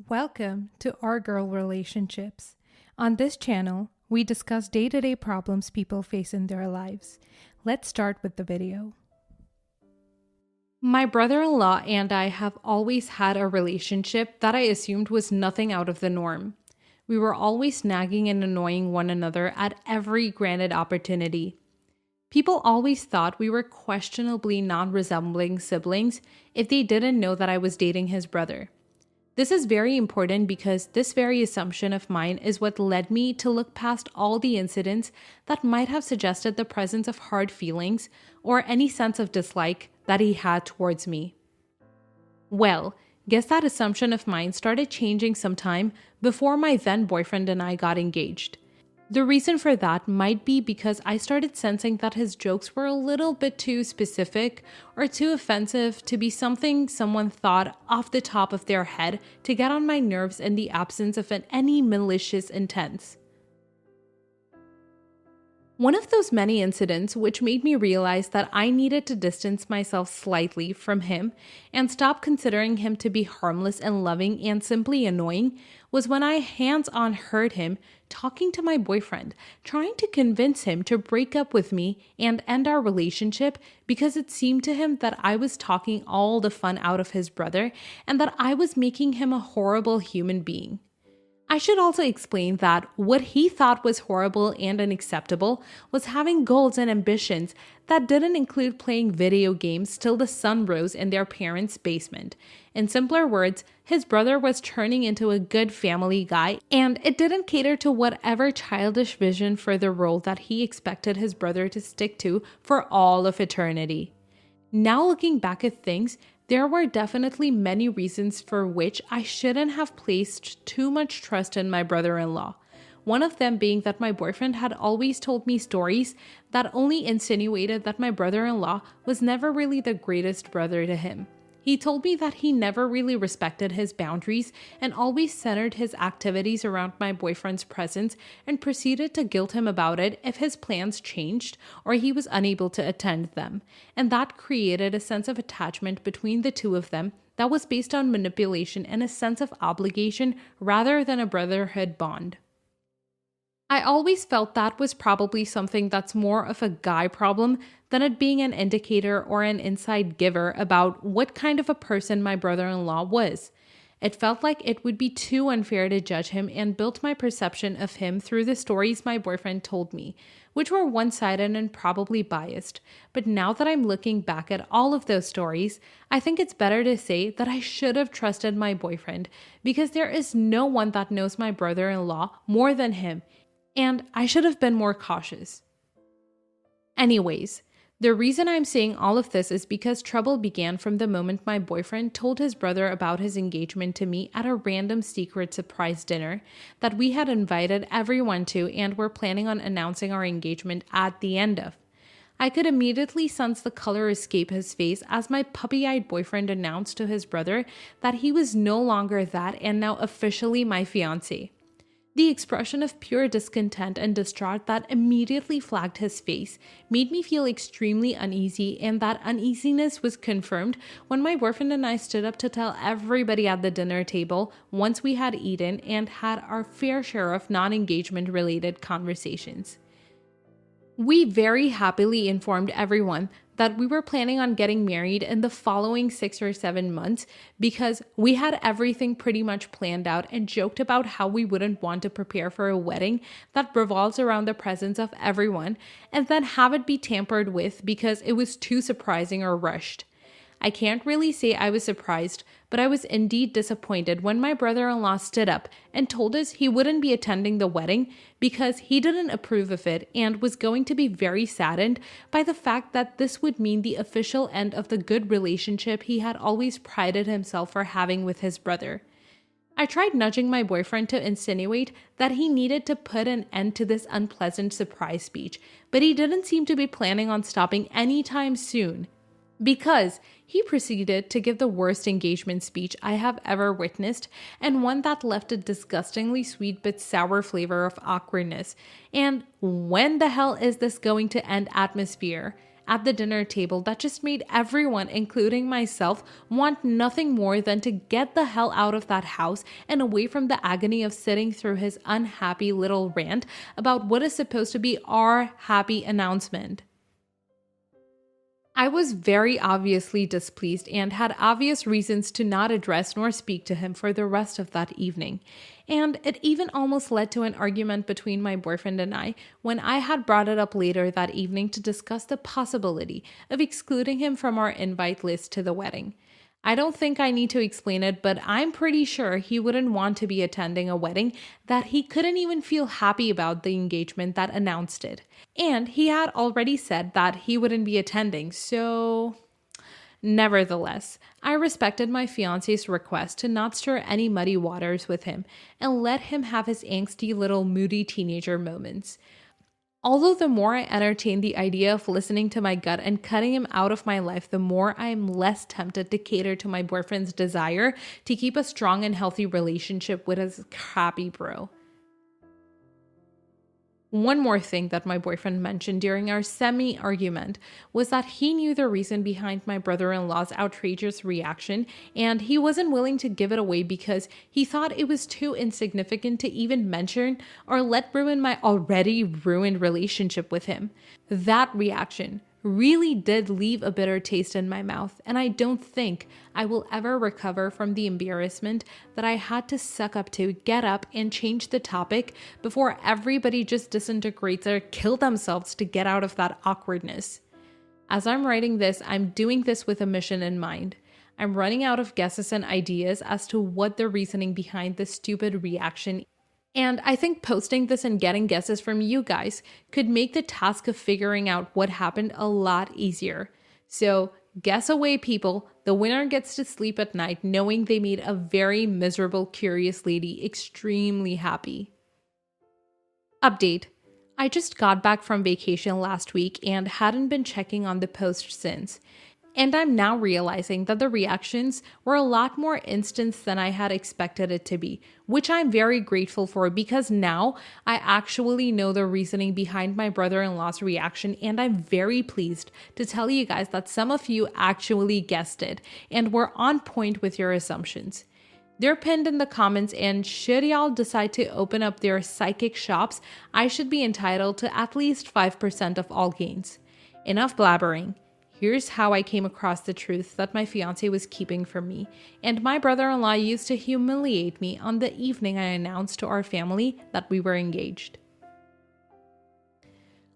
Welcome to Our Girl Relationships. On this channel, we discuss day-to-day problems people face in their lives. Let's start with the video. My brother-in-law and I have always had a relationship that I assumed was nothing out of the norm. We were always nagging and annoying one another at every granted opportunity. People always thought we were questionably non-resembling siblings if they didn't know that I was dating his brother. This is very important because this very assumption of mine is what led me to look past all the incidents that might have suggested the presence of hard feelings or any sense of dislike that he had towards me. Well, guess that assumption of mine started changing sometime before my then boyfriend and I got engaged. The reason for that might be because I started sensing that his jokes were a little bit too specific or too offensive to be something someone thought off the top of their head to get on my nerves in the absence of any malicious intent. One of those many incidents which made me realize that I needed to distance myself slightly from him and stop considering him to be harmless and loving and simply annoying was when I hands-on heard him talking to my boyfriend, trying to convince him to break up with me and end our relationship because it seemed to him that I was talking all the fun out of his brother and that I was making him a horrible human being. I should also explain that what he thought was horrible and unacceptable was having goals and ambitions that didn't include playing video games till the sun rose in their parents' basement. In simpler words, his brother was turning into a good family guy, and it didn't cater to whatever childish vision for the role that he expected his brother to stick to for all of eternity. Now looking back at things, there were definitely many reasons for which I shouldn't have placed too much trust in my brother-in-law. One of them being that my boyfriend had always told me stories that only insinuated that my brother-in-law was never really the greatest brother to him. He told me that he never really respected his boundaries and always centered his activities around my boyfriend's presence and proceeded to guilt him about it if his plans changed or he was unable to attend them. And that created a sense of attachment between the two of them that was based on manipulation and a sense of obligation rather than a brotherhood bond. I always felt that was probably something that's more of a guy problem than it being an indicator or an insight giver about what kind of a person my brother-in-law was. It felt like it would be too unfair to judge him and built my perception of him through the stories my boyfriend told me, which were one-sided and probably biased. But now that I'm looking back at all of those stories, I think it's better to say that I should have trusted my boyfriend because there is no one that knows my brother-in-law more than him. And I should have been more cautious. Anyways, the reason I'm saying all of this is because trouble began from the moment my boyfriend told his brother about his engagement to me at a random secret surprise dinner that we had invited everyone to and were planning on announcing our engagement at the end of. I could immediately sense the color escape his face as my puppy-eyed boyfriend announced to his brother that he was no longer that and now officially my fiancé. The expression of pure discontent and distraught that immediately flagged his face made me feel extremely uneasy, and that uneasiness was confirmed when my boyfriend and I stood up to tell everybody at the dinner table once we had eaten and had our fair share of non-engagement related conversations. We very happily informed everyone that we were planning on getting married in the following 6 or 7 months because we had everything pretty much planned out and joked about how we wouldn't want to prepare for a wedding that revolves around the presence of everyone and then have it be tampered with because it was too surprising or rushed. I can't really say I was surprised, but I was indeed disappointed when my brother-in-law stood up and told us he wouldn't be attending the wedding because he didn't approve of it and was going to be very saddened by the fact that this would mean the official end of the good relationship he had always prided himself for having with his brother. I tried nudging my boyfriend to insinuate that he needed to put an end to this unpleasant surprise speech, but he didn't seem to be planning on stopping anytime soon, because he proceeded to give the worst engagement speech I have ever witnessed, and one that left a disgustingly sweet but sour flavor of awkwardness and when the hell is this going to end atmosphere at the dinner table that just made everyone, including myself, want nothing more than to get the hell out of that house and away from the agony of sitting through his unhappy little rant about what is supposed to be our happy announcement. I was very obviously displeased and had obvious reasons to not address nor speak to him for the rest of that evening. And it even almost led to an argument between my boyfriend and I when I had brought it up later that evening to discuss the possibility of excluding him from our invite list to the wedding. I don't think I need to explain it, but I'm pretty sure he wouldn't want to be attending a wedding that he couldn't even feel happy about the engagement that announced it. And he had already said that he wouldn't be attending, so... Nevertheless, I respected my fiancé's request to not stir any muddy waters with him and let him have his angsty little moody teenager moments. Although the more I entertain the idea of listening to my gut and cutting him out of my life, the more I am less tempted to cater to my boyfriend's desire to keep a strong and healthy relationship with his crappy bro. One more thing that my boyfriend mentioned during our semi-argument was that he knew the reason behind my brother-in-law's outrageous reaction, and he wasn't willing to give it away because he thought it was too insignificant to even mention or let ruin my already ruined relationship with him. That reaction really did leave a bitter taste in my mouth, and I don't think I will ever recover from the embarrassment that I had to suck up to get up and change the topic before everybody just disintegrates or kill themselves to get out of that awkwardness. As I'm writing this, I'm doing this with a mission in mind. I'm running out of guesses and ideas as to what the reasoning behind this stupid reaction. And I think posting this and getting guesses from you guys could make the task of figuring out what happened a lot easier. So guess away, people. The winner gets to sleep at night knowing they made a very miserable, curious lady extremely happy. Update. I just got back from vacation last week and hadn't been checking on the post since. And I'm now realizing that the reactions were a lot more instant than I had expected it to be, which I'm very grateful for because now I actually know the reasoning behind my brother-in-law's reaction, and I'm very pleased to tell you guys that some of you actually guessed it and were on point with your assumptions. They're pinned in the comments, and should y'all decide to open up their psychic shops, I should be entitled to at least 5% of all gains. Enough blabbering. Here's how I came across the truth that my fiancé was keeping from me, and my brother-in-law used to humiliate me on the evening I announced to our family that we were engaged.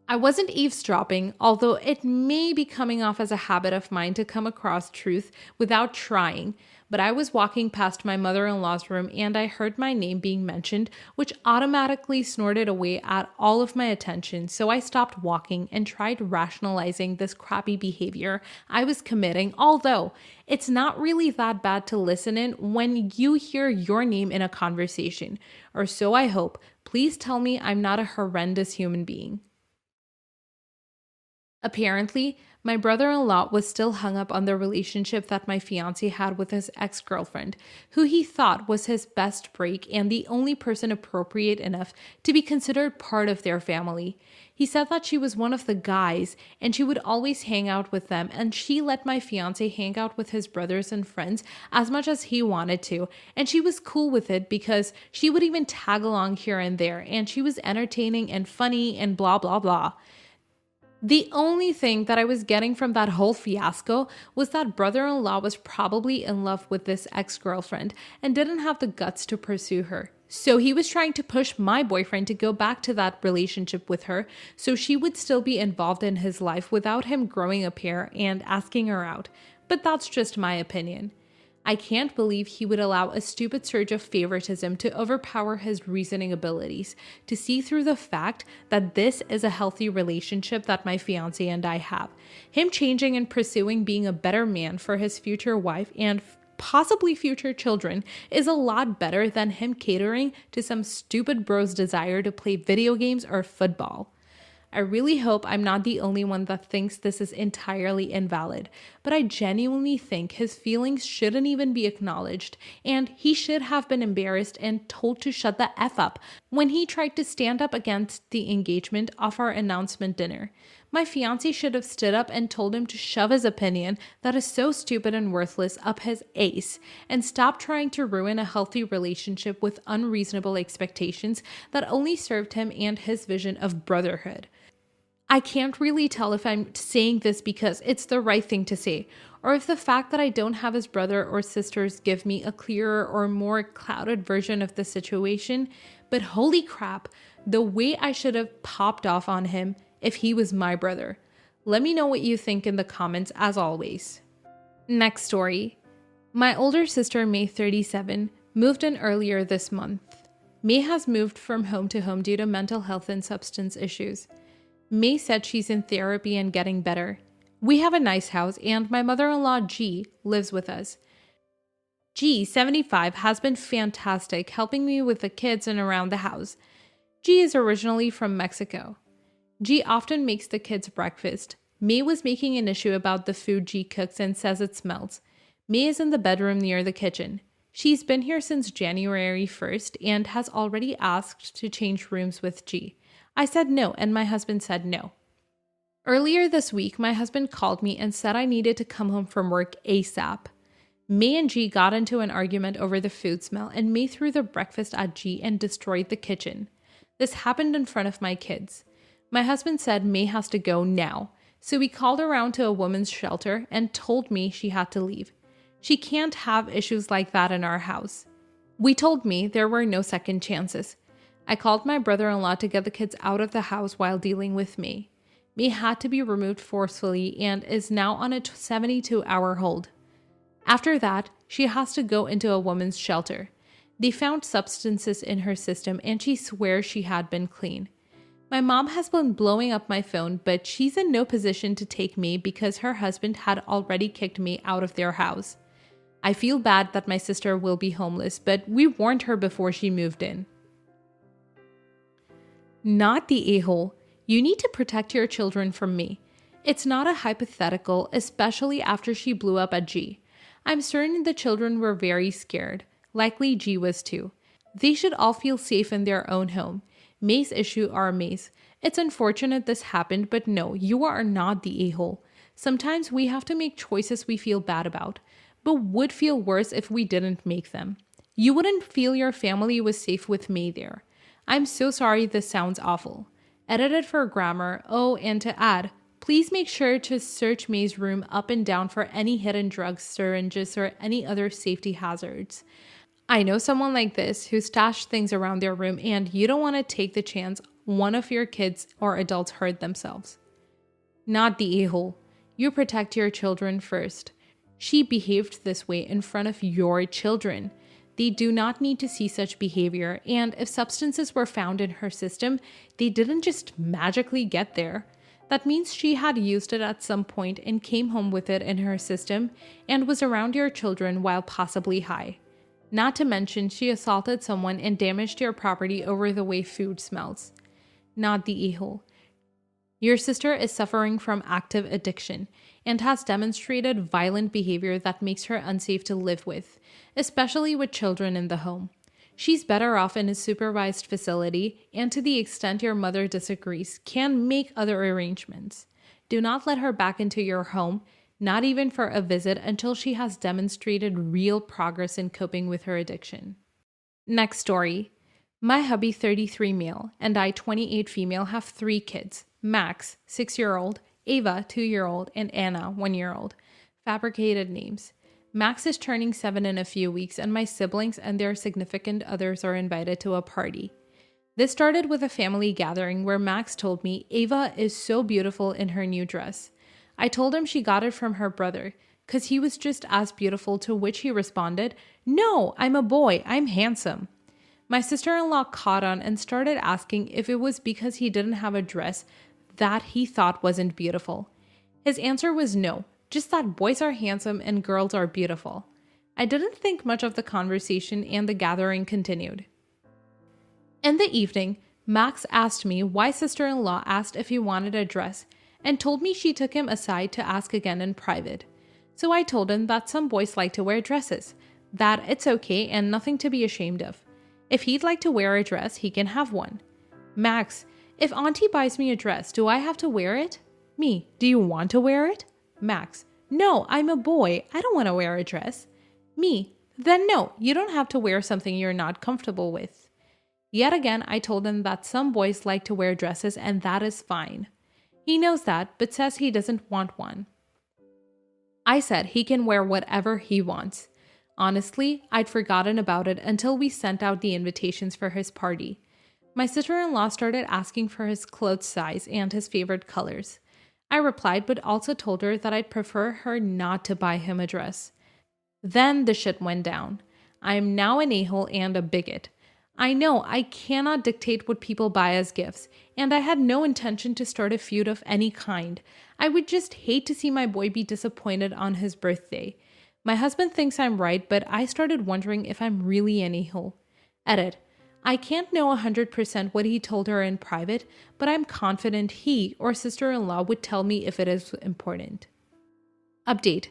I wasn't eavesdropping, although it may be coming off as a habit of mine to come across truth without trying, but I was walking past my mother-in-law's room and I heard my name being mentioned, which automatically snorted away at all of my attention, so I stopped walking and tried rationalizing this crappy behavior I was committing, although it's not really that bad to listen in when you hear your name in a conversation, or so I hope. Please tell me I'm not a horrendous human being. Apparently, my brother-in-law was still hung up on the relationship that my fiancé had with his ex-girlfriend, who he thought was his best break and the only person appropriate enough to be considered part of their family. He said that she was one of the guys and she would always hang out with them, and she let my fiancé hang out with his brothers and friends as much as he wanted to, and she was cool with it because she would even tag along here and there, and she was entertaining and funny and blah blah blah. The only thing that I was getting from that whole fiasco was that brother-in-law was probably in love with this ex-girlfriend and didn't have the guts to pursue her. So he was trying to push my boyfriend to go back to that relationship with her so she would still be involved in his life without him growing a pair and asking her out. But that's just my opinion. I can't believe he would allow a stupid surge of favoritism to overpower his reasoning abilities, to see through the fact that this is a healthy relationship that my fiancé and I have. Him changing and pursuing being a better man for his future wife and possibly future children is a lot better than him catering to some stupid bro's desire to play video games or football. I really hope I'm not the only one that thinks this is entirely invalid, but I genuinely think his feelings shouldn't even be acknowledged, and he should have been embarrassed and told to shut the F up when he tried to stand up against the engagement of our announcement dinner. My fiancé should have stood up and told him to shove his opinion that is so stupid and worthless up his ace and stop trying to ruin a healthy relationship with unreasonable expectations that only served him and his vision of brotherhood. I can't really tell if I'm saying this because it's the right thing to say, or if the fact that I don't have his brother or sisters give me a clearer or more clouded version of the situation, but holy crap, the way I should have popped off on him if he was my brother. Let me know what you think in the comments as always. Next story. My older sister, May 37, moved in earlier this month. May has moved from home to home due to mental health and substance issues. May said she's in therapy and getting better. We have a nice house and my mother-in-law G lives with us. G, 75, has been fantastic helping me with the kids and around the house. G is originally from Mexico. G often makes the kids breakfast. May was making an issue about the food G cooks and says it smells. May is in the bedroom near the kitchen. She's been here since January 1st and has already asked to change rooms with G. I said no, and my husband said no. Earlier this week, my husband called me and said I needed to come home from work ASAP. May and G got into an argument over the food smell, and May threw the breakfast at G and destroyed the kitchen. This happened in front of my kids. My husband said May has to go now, so we called around to a women's shelter and told me she had to leave. She can't have issues like that in our house. We told May there were no second chances. I called my brother-in-law to get the kids out of the house while dealing with May. May had to be removed forcefully and is now on a 72-hour hold. After that, she has to go into a women's shelter. They found substances in her system and she swears she had been clean. My mom has been blowing up my phone, but she's in no position to take May because her husband had already kicked May out of their house. I feel bad that my sister will be homeless, but we warned her before she moved in. Not the a-hole. You need to protect your children from me. It's not a hypothetical, especially after she blew up at G. I'm certain the children were very scared. Likely G was too. They should all feel safe in their own home. May's issue are May's. It's unfortunate this happened, but no, you are not the a-hole. Sometimes we have to make choices we feel bad about, but would feel worse if we didn't make them. You wouldn't feel your family was safe with May there. I'm so sorry this sounds awful. Edited for grammar. Oh, and to add, please make sure to search May's room up and down for any hidden drugs, syringes, or any other safety hazards. I know someone like this who stashed things around their room and you don't want to take the chance one of your kids or adults hurt themselves. Not the a-hole. You protect your children first. She behaved this way in front of your children. They do not need to see such behavior, and if substances were found in her system, they didn't just magically get there. That means she had used it at some point and came home with it in her system and was around your children while possibly high. Not to mention, she assaulted someone and damaged your property over the way food smells. Not the a-hole. Your sister is suffering from active addiction and has demonstrated violent behavior that makes her unsafe to live with, especially with children in the home. She's better off in a supervised facility, and to the extent your mother disagrees, can make other arrangements. Do not let her back into your home, not even for a visit, until she has demonstrated real progress in coping with her addiction. Next story. My hubby, 33 male, and I, 28 female, have 3 kids. Max, 6-year-old, Ava, 2-year-old, and Anna, 1-year-old. Fabricated names. Max is turning 7 in a few weeks, and my siblings and their significant others are invited to a party. This started with a family gathering where Max told me Ava is so beautiful in her new dress. I told him she got it from her brother, because he was just as beautiful, to which he responded, "No, I'm a boy, I'm handsome." My sister-in-law caught on and started asking if it was because he didn't have a dress that he thought wasn't beautiful. His answer was no, just that boys are handsome and girls are beautiful. I didn't think much of the conversation and the gathering continued. In the evening, Max asked me why sister-in-law asked if he wanted a dress and told me she took him aside to ask again in private. So I told him that some boys like to wear dresses, that it's okay and nothing to be ashamed of. If he'd like to wear a dress, he can have one. Max, if auntie buys me a dress, do I have to wear it? Me, do you want to wear it? Max, no, I'm a boy. I don't want to wear a dress. Me, then no, you don't have to wear something you're not comfortable with. Yet again, I told him that some boys like to wear dresses and that is fine. He knows that, but says he doesn't want one. I said he can wear whatever he wants. Honestly, I'd forgotten about it until we sent out the invitations for his party. My sister-in-law started asking for his clothes size and his favorite colors. I replied, but also told her that I'd prefer her not to buy him a dress. Then the shit went down. I am now an a-hole and a bigot. I know I cannot dictate what people buy as gifts, and I had no intention to start a feud of any kind. I would just hate to see my boy be disappointed on his birthday. My husband thinks I'm right, but I started wondering if I'm really an a-hole. Edit. I can't know 100% what he told her in private, but I'm confident he or sister-in-law would tell me if it is important. Update.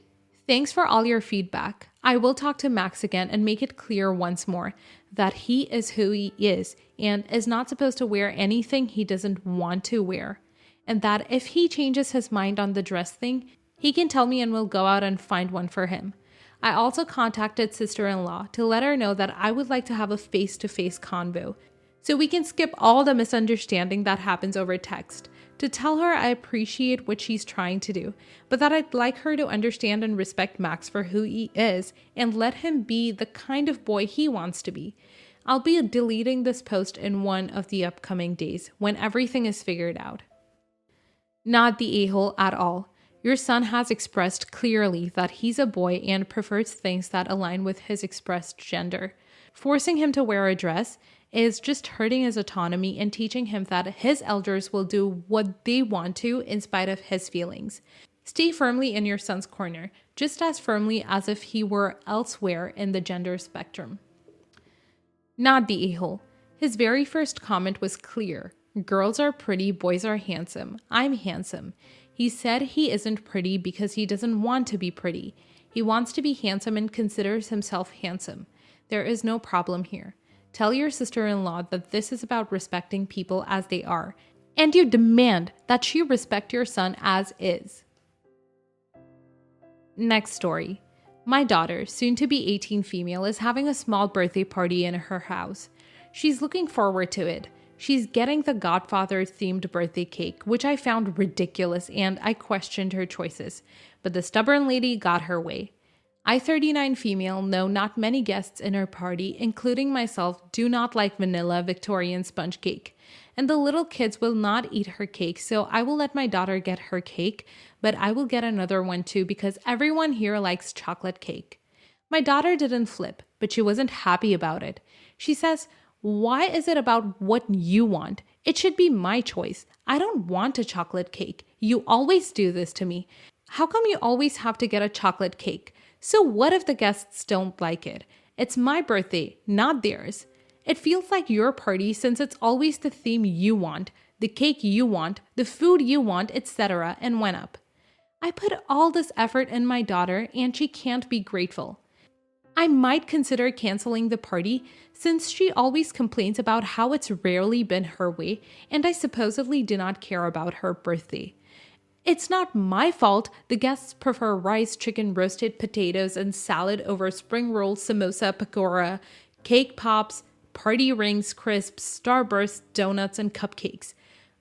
Thanks for all your feedback. I will talk to Max again and make it clear once more that he is who he is and is not supposed to wear anything he doesn't want to wear. And that if he changes his mind on the dress thing, he can tell me and we'll go out and find one for him. I also contacted sister-in-law to let her know that I would like to have a face-to-face convo, so we can skip all the misunderstanding that happens over text, to tell her I appreciate what she's trying to do, but that I'd like her to understand and respect Max for who he is and let him be the kind of boy he wants to be. I'll be deleting this post in one of the upcoming days when everything is figured out. Not the a-hole at all. Your son has expressed clearly that he's a boy and prefers things that align with his expressed gender. Forcing him to wear a dress is just hurting his autonomy and teaching him that his elders will do what they want to in spite of his feelings. Stay firmly in your son's corner, just as firmly as if he were elsewhere in the gender spectrum. Not the a-hole. His very first comment was clear. Girls are pretty, boys are handsome. I'm handsome. He said he isn't pretty because he doesn't want to be pretty. He wants to be handsome and considers himself handsome. There is no problem here. Tell your sister-in-law that this is about respecting people as they are, and you demand that she respect your son as is. Next story. My daughter, soon to be 18 female, is having a small birthday party in her house. She's looking forward to it. She's getting the Godfather-themed birthday cake, which I found ridiculous and I questioned her choices, but the stubborn lady got her way. I, 39 female, know not many guests in her party, including myself, do not like vanilla Victorian sponge cake. And the little kids will not eat her cake, so I will let my daughter get her cake, but I will get another one too because everyone here likes chocolate cake. My daughter didn't flip, but she wasn't happy about it. She says, "Why is it about what you want? It should be my choice. I don't want a chocolate cake. You always do this to me. How come you always have to get a chocolate cake? So what if the guests don't like it? It's my birthday, not theirs. It feels like your party since it's always the theme you want, the cake you want, the food you want, etc." and went up. I put all this effort in my daughter and she can't be grateful. I might consider canceling the party since she always complains about how it's rarely been her way and I supposedly do not care about her birthday. It's not my fault the guests prefer rice, chicken, roasted potatoes, and salad over spring rolls, samosa, pakora, cake pops, party rings, crisps, starbursts, donuts, and cupcakes.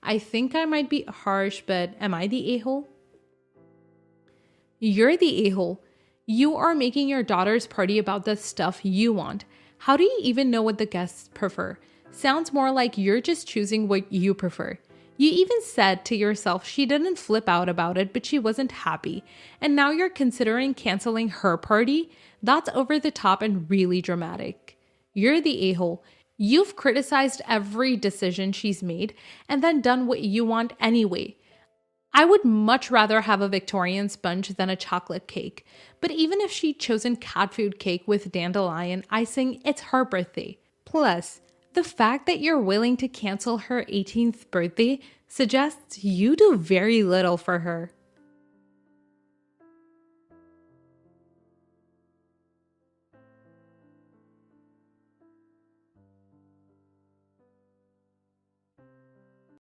I think I might be harsh, but am I the a-hole? You're the a-hole. You are making your daughter's party about the stuff you want. How do you even know what the guests prefer? Sounds more like you're just choosing what you prefer. You even said to yourself she didn't flip out about it, but she wasn't happy. And now you're considering canceling her party? That's over the top and really dramatic. You're the a-hole. You've criticized every decision she's made and then done what you want anyway. I would much rather have a Victorian sponge than a chocolate cake. But even if she'd chosen cat food cake with dandelion icing, it's her birthday. Plus, the fact that you're willing to cancel her 18th birthday suggests you do very little for her.